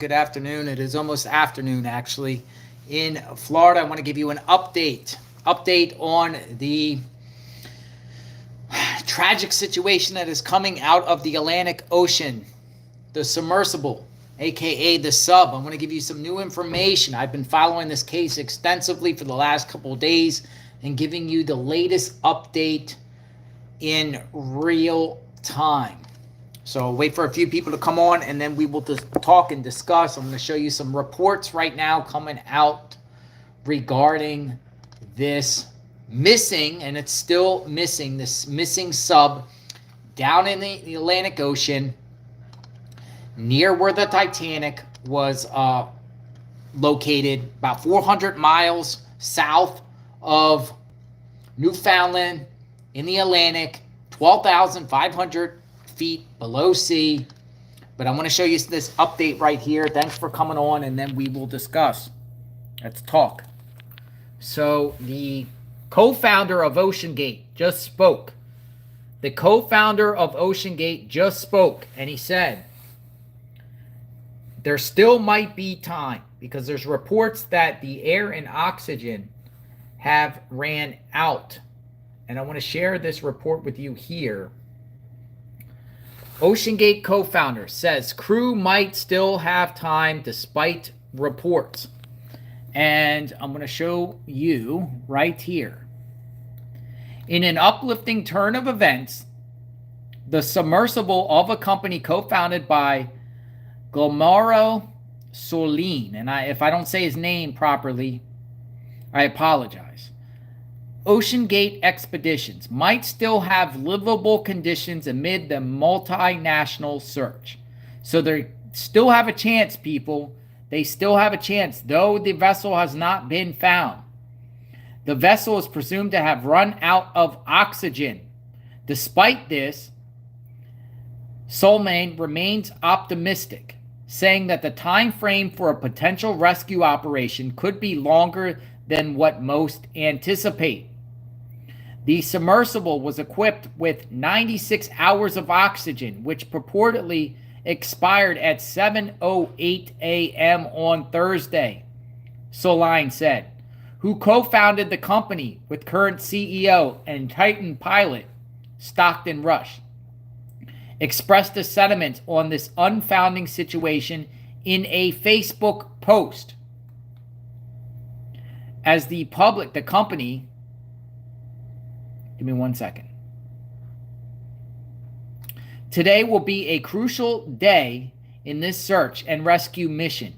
Good afternoon. It is almost afternoon, actually, in Florida. I want to give you an update on the tragic situation that is coming out of the Atlantic Ocean, the submersible, aka the sub. I want to give you some new information. I've been following this case extensively for the last couple of days and giving you the latest update in real time. So I'll wait for a few people to come on and then we will talk and discuss. I'm going to show you some reports right now coming out regarding this missing, and it's still missing, this missing sub down in the Atlantic Ocean near where the Titanic was located, about 400 miles south of Newfoundland in the Atlantic, 12,500 feet below sea. But I want to show you this update right here. Thanks for coming on, and then we will discuss. Let's talk. So the co-founder of OceanGate just spoke. The co-founder of OceanGate just spoke, and he said there still might be time because there's reports that the air and oxygen have ran out. And I want to share this report with you here. OceanGate co-founder says crew might still have time despite reports. And I'm going to show you right here. In an uplifting turn of events, the submersible of a company co-founded by Guillermo Solin, and if I don't say his name properly, I apologize. OceanGate Expeditions might still have livable conditions amid the multinational search. So they still have a chance, people. They still have a chance, though the vessel has not been found. The vessel is presumed to have run out of oxygen. Despite this, Solman remains optimistic, saying that the time frame for a potential rescue operation could be longer than what most anticipate. The submersible was equipped with 96 hours of oxygen, which purportedly expired at 7:08 a.m. on Thursday, Soline said, who co-founded the company with current CEO and Titan pilot Stockton Rush, expressed a sentiment on this unfounding situation in a Facebook post. As the company, give me 1 second. Today will be a crucial day in this search and rescue mission,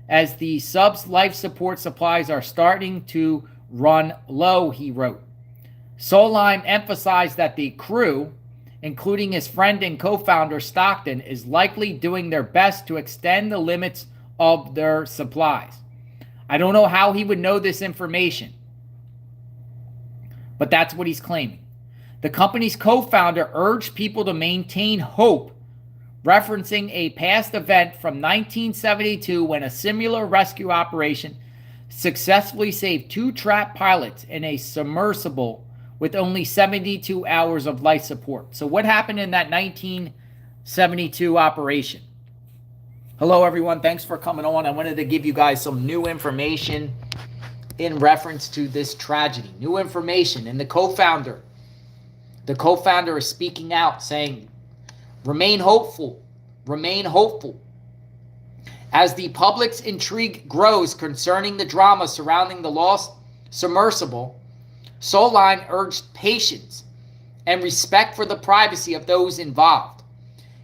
as the sub's life support supplies are starting to run low, he wrote. Solheim emphasized that the crew, including his friend and co-founder Stockton, is likely doing their best to extend the limits of their supplies. I don't know how he would know this information, but that's what he's claiming. The company's co-founder urged people to maintain hope, referencing a past event from 1972 when a similar rescue operation successfully saved 2 trapped pilots in a submersible with only 72 hours of life support. So what happened in that 1972 operation? Hello, everyone. Thanks for coming on. I wanted to give you guys some new information in reference to this tragedy. New information. And the co-founder is speaking out, saying, remain hopeful. Remain hopeful. As the public's intrigue grows concerning the drama surrounding the lost submersible, Soline urged patience and respect for the privacy of those involved.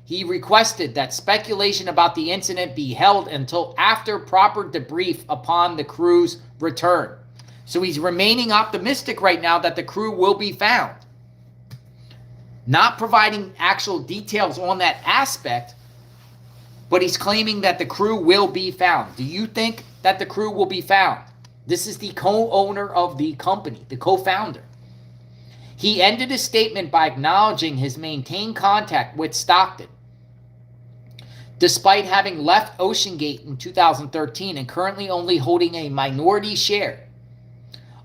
He requested that speculation about the incident be held until after proper debrief upon the crew's return. So he's remaining optimistic right now that the crew will be found. Not providing actual details on that aspect, but he's claiming that the crew will be found. Do you think that the crew will be found? This is the co-owner of the company, the co-founder. He ended his statement by acknowledging his maintained contact with Stockton, despite having left OceanGate in 2013 and currently only holding a minority share.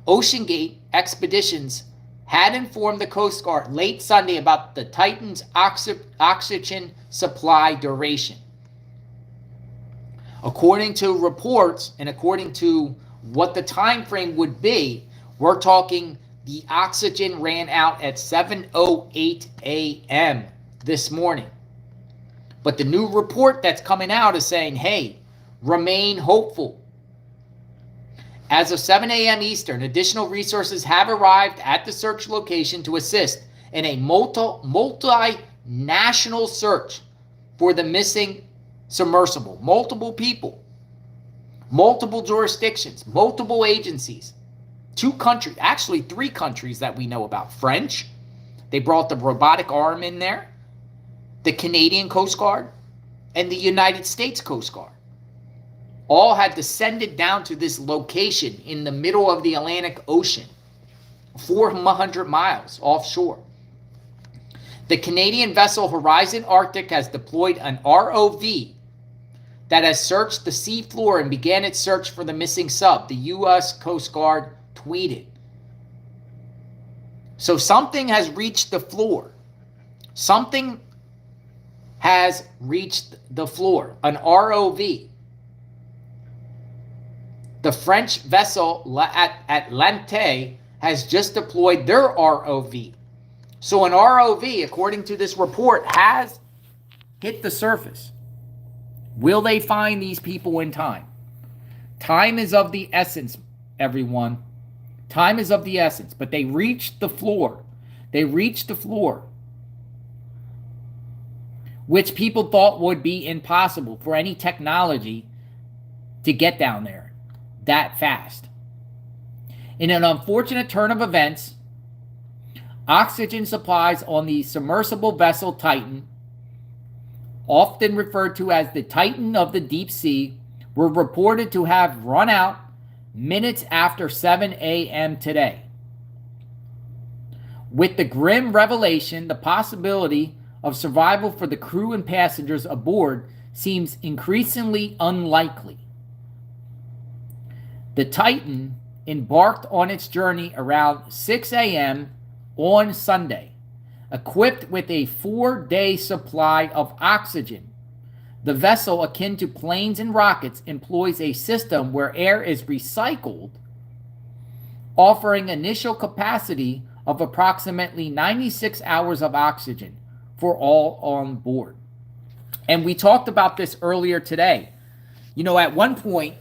OceanGate Expeditions had informed the Coast Guard late Sunday about the Titan's oxygen supply duration. According to reports and according to what the time frame would be, we're talking the oxygen ran out at 7:08 a.m. this morning. But the new report that's coming out is saying, hey, remain hopeful. As of 7 a.m. Eastern, additional resources have arrived at the search location to assist in a multinational search for the missing submersible. Multiple people, multiple jurisdictions, multiple agencies, 2 countries, actually 3 countries that we know about. French, they brought the robotic arm in there, the Canadian Coast Guard, and the United States Coast Guard. All had descended down to this location in the middle of the Atlantic Ocean, 400 miles offshore. The Canadian vessel Horizon Arctic has deployed an ROV that has searched the seafloor and began its search for the missing sub, the U.S. Coast Guard tweeted. So something has reached the floor. Something has reached the floor, an ROV. The French vessel Atlante has just deployed their ROV. So an ROV, according to this report, has hit the surface. Will they find these people in time? Time is of the essence, everyone. Time is of the essence. But they reached the floor. They reached the floor, which people thought would be impossible for any technology to get down there that fast. In an unfortunate turn of events, oxygen supplies on the submersible vessel Titan, often referred to as the Titan of the Deep Sea, were reported to have run out minutes after 7 a.m. today. With the grim revelation, the possibility of survival for the crew and passengers aboard seems increasingly unlikely. The Titan embarked on its journey around 6 a.m. on Sunday, equipped with a 4-day supply of oxygen. The vessel, akin to planes and rockets, employs a system where air is recycled, offering initial capacity of approximately 96 hours of oxygen for all on board. And we talked about this earlier today. At one point,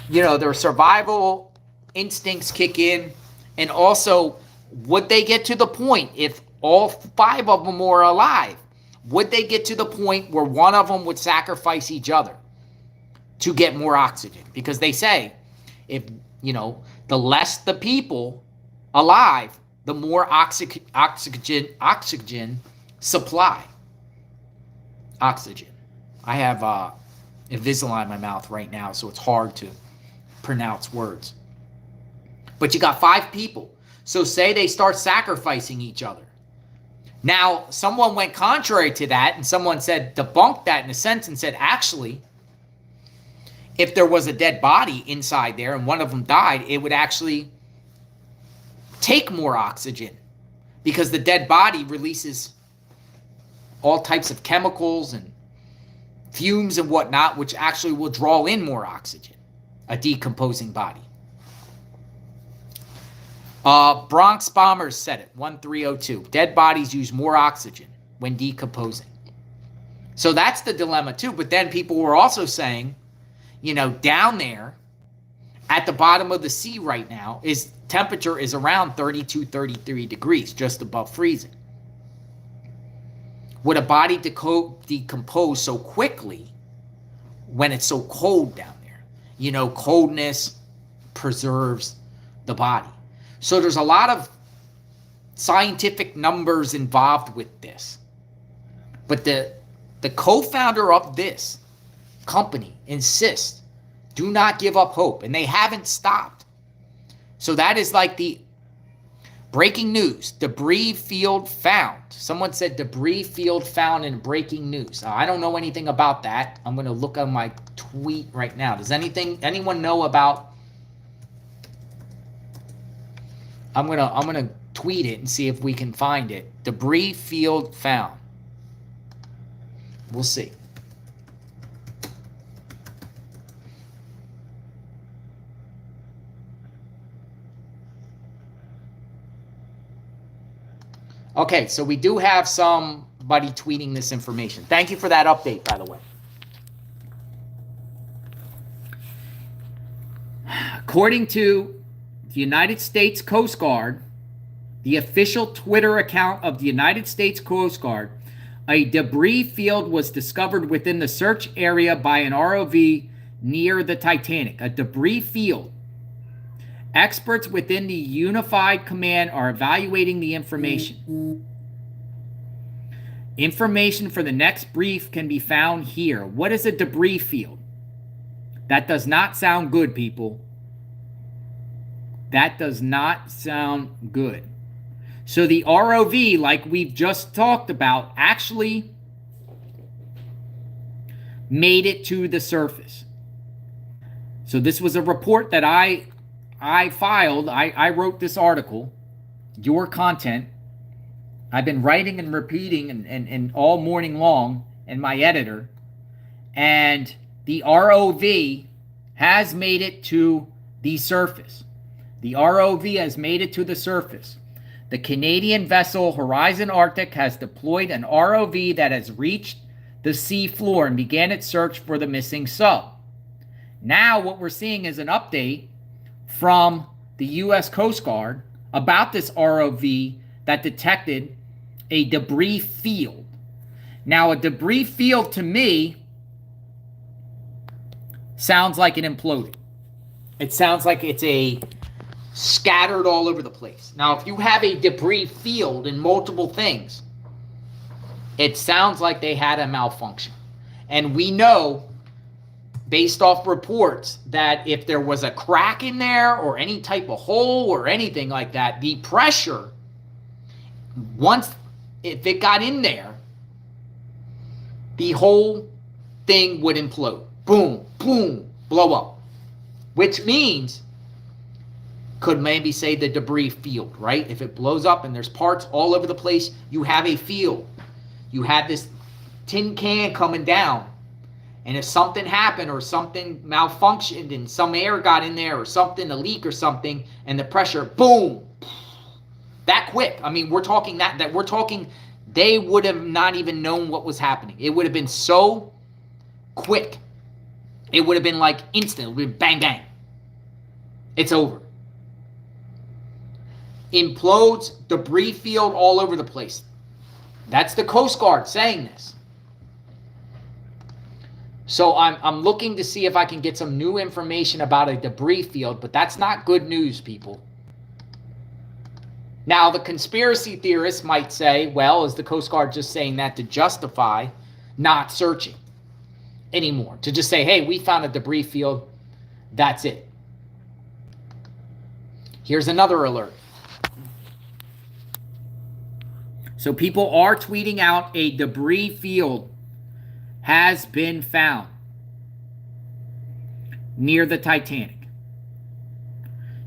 their survival instincts kick in, and also, would they get to the point, if all 5 of them were alive, would they get to the point where one of them would sacrifice each other to get more oxygen? Because they say, if, the less the people alive, the more oxygen supply. Oxygen. I have Invisalign in my mouth right now, so it's hard to pronounce words. But you got 5 people. So say they start sacrificing each other. Now, someone went contrary to that, and someone said, debunked that in a sense, and said, actually, if there was a dead body inside there and one of them died, it would actually take more oxygen, because the dead body releases all types of chemicals and fumes and whatnot, which actually will draw in more oxygen, a decomposing body. Bronx Bombers said it, 1302. Dead bodies use more oxygen when decomposing. So that's the dilemma too. But then people were also saying, down there at the bottom of the sea right now, temperature is around 32, 33 degrees, just above freezing. Would a body decompose so quickly when it's so cold down there? Coldness preserves the body. So there's a lot of scientific numbers involved with this. But the co-founder of this company insists, do not give up hope. And they haven't stopped. So that is like the breaking news. Debris field found. Someone said debris field found in breaking news. Now, I don't know anything about that. I'm going to look on my tweet right now. Does anyone know about... I'm gonna tweet it and see if we can find it. Debris field found. We'll see. Okay, so we do have somebody tweeting this information. Thank you for that update, by the way. According to the United States Coast Guard, the official Twitter account of the United States Coast Guard, a debris field was discovered within the search area by an ROV near the Titanic. A debris field. Experts within the Unified Command are evaluating the information. Information for the next brief can be found here. What is a debris field? That does not sound good, people. That does not sound good. So the ROV, like we've just talked about, actually made it to the surface. So this was a report that I filed. I wrote this article, your content. I've been writing and repeating and all morning long, and my editor. And the ROV has made it to the surface. The ROV has made it to the surface. The Canadian vessel Horizon Arctic has deployed an ROV that has reached the sea floor and began its search for the missing sub. Now what we're seeing is an update from the U.S. Coast Guard about this ROV that detected a debris field. Now, a debris field to me sounds like it imploded. It sounds like it's a scattered all over the place. Now, if you have a debris field in multiple things, it sounds like they had a malfunction. And we know, based off reports, that if there was a crack in there or any type of hole or anything like that, the pressure, if it got in there, the whole thing would implode. Boom, boom, blow up. Which means, could maybe say the debris field, right? If it blows up and there's parts all over the place, you have a field. You have this tin can coming down. And if something happened or something malfunctioned and some air got in there or something, a leak or something, and the pressure, boom, that quick. I mean, we're talking they would have not even known what was happening. It would have been so quick. It would have been like instant. It would have been bang, bang. It's over. Implodes, debris field all over the place. That's the Coast Guard saying this. So I'm looking to see if I can get some new information about a debris field, but that's not good news, people. Now, the conspiracy theorists might say, well, is the Coast Guard just saying that to justify not searching anymore? To just say, hey, we found a debris field, that's it. Here's another alert. So people are tweeting out a debris field has been found near the Titanic.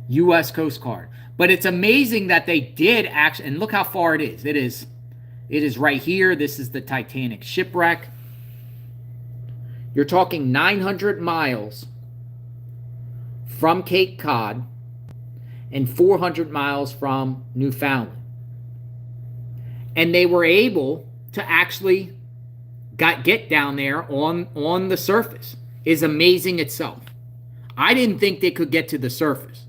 U.S. Coast Guard. But it's amazing that they did actually, and look how far it is. It is right here. This is the Titanic shipwreck. You're talking 900 miles from Cape Cod and 400 miles from Newfoundland. And they were able to actually get down there on the surface. Is amazing itself. I didn't think they could get to the surface.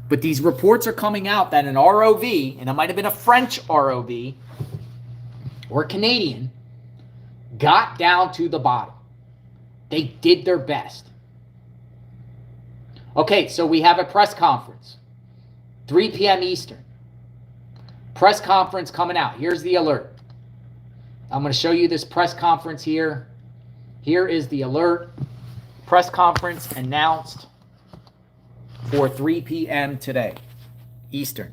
But these reports are coming out that an ROV, and it might have been a French ROV or Canadian, got down to the bottom. They did their best. Okay, so we have a press conference. 3 p.m. Eastern. Press conference coming out. Here's the alert. I'm going to show you this press conference here. Here is the alert. Press conference announced for 3 p.m. today, Eastern.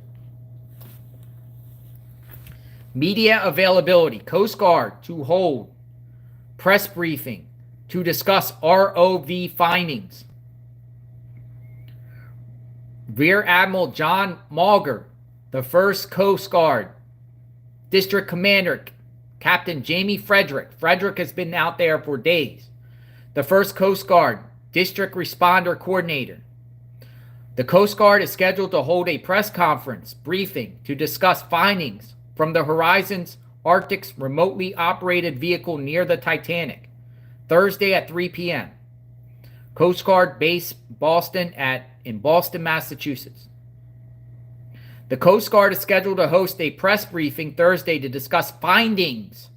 Media availability. Coast Guard to hold press briefing to discuss ROV findings. Rear Admiral John Mauger, the 1st Coast Guard District Commander, Captain Jamie Frederick. Frederick has been out there for days. The 1st Coast Guard District Responder Coordinator. The Coast Guard is scheduled to hold a press conference briefing to discuss findings from the Horizon's Arctic's remotely operated vehicle near the Titanic, Thursday at 3 p.m. Coast Guard base in Boston, Massachusetts. The Coast Guard is scheduled to host a press briefing Thursday to discuss findings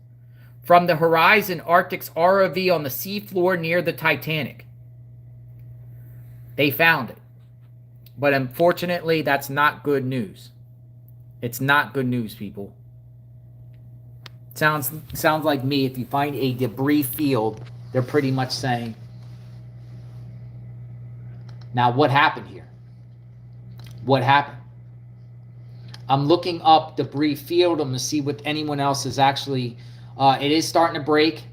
from the Horizon Arctic's ROV on the seafloor near the Titanic. They found it. But unfortunately, that's not good news. It's not good news, people. Sounds like me. If you find a debris field, they're pretty much saying, now what happened here? What happened? I'm looking up debris field. I'm going to see what anyone else is actually... it is starting to break.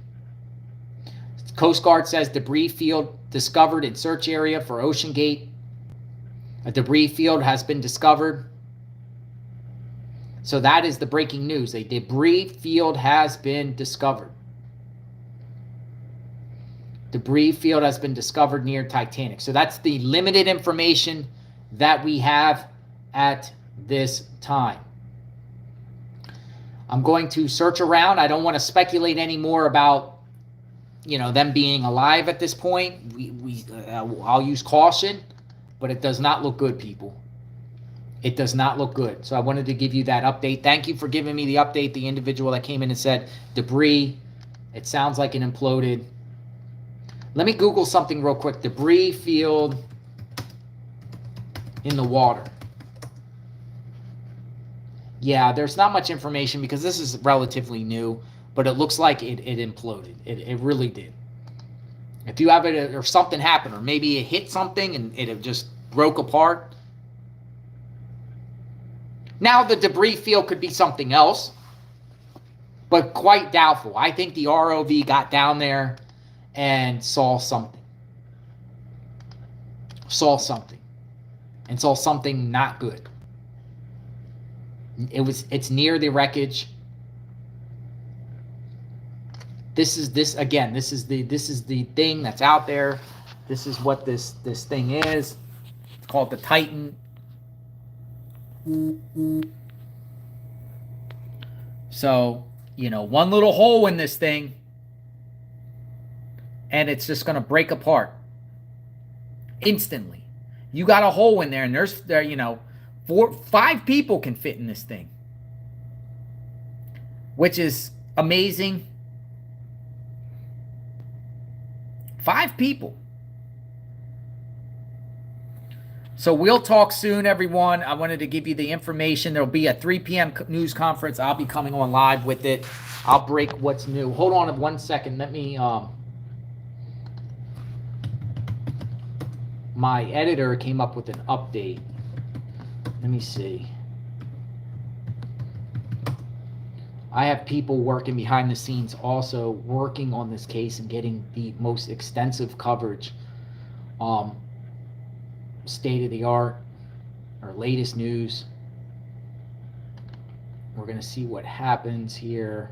Coast Guard says debris field discovered in search area for OceanGate. A debris field has been discovered. So that is the breaking news. A debris field has been discovered. Debris field has been discovered near Titanic. So that's the limited information that we have at this time. I'm going to search around. I don't want to speculate anymore about, them being alive at this point. I'll use caution, but it does not look good, people. It does not look good. So I wanted to give you that update. Thank you for giving me the update. The individual that came in and said debris. It sounds like it imploded. Let me Google something real quick. Debris field in the water. Yeah, there's not much information because this is relatively new, but it looks like it imploded. It really did. If you have it or something happened, or maybe it hit something and it just broke apart. Now the debris field could be something else, but quite doubtful. I think the ROV got down there and saw something. And saw something not good. It's near the wreckage. This is the thing that's out there. This is what this thing is. It's called the Titan. So, one little hole in this thing and it's just going to break apart instantly. You got a hole in there and there's 5 people can fit in this thing, which is amazing. 5 people. So we'll talk soon, everyone. I wanted to give you the information. There'll be a 3 p.m. news conference. I'll be coming on live with it. I'll break what's new. Hold on 1 second. Let me... my editor came up with an update. Let me see. I have people working behind the scenes also working on this case and getting the most extensive coverage. State of the art or latest news. We're going to see what happens here.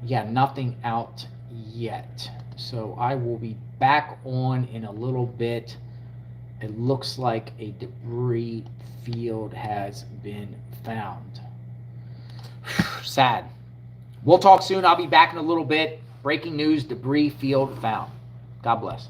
Yeah, nothing out yet. So I will be back on in a little bit. It looks like a debris field has been found. Sad. We'll talk soon. I'll be back in a little bit. Breaking news, debris field found. God bless.